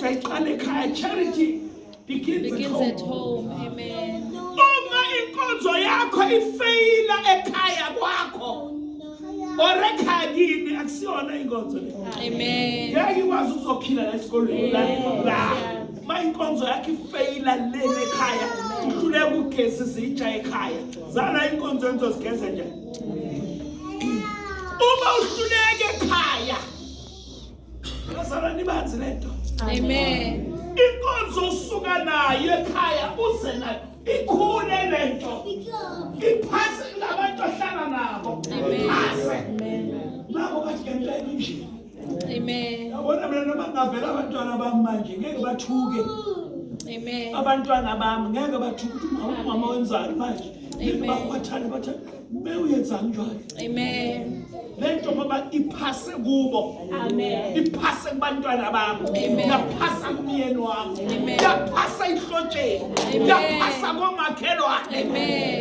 ayiqale ekhaya. Charity begins at home. Amen. Uma inkonzo yakho ifeyila ekhaya kwakho, or ekhaya kini akusiyona inkonzo le. Amen. Ngeke ikwazi ukuzophila la esikolweni la. Ma inkonzo yakho ifeyila le ekhaya, uhluleka ukugezisa itsha ekhaya. Zala inkonzo enzozigeza nje. Uma uhluleka ekhaya, bazalwane nibanzi lento. Amen. Inkonzo usuka nayo ekhaya uze nayo ikhule lento. Iphase labantu ahlala nabo. Iphase. Nabo kahle nje. Amen. Yabona mina noma ngavela abantwana bami manje ngeke bathuke. Amen. Abantwana bami ngeke bathuke ukuthi umama wenzani manje. Ngeke bakhwathane bathi bewuyenzani njalo. Amen. Lento baba iphase kubo. Amen. Iphase kubantwana bami. Amen. Yaphasa kumyeni wami. Amen. Yaphasa ihlotsheni. Amen. Yaphasa komakhelwane. Amen.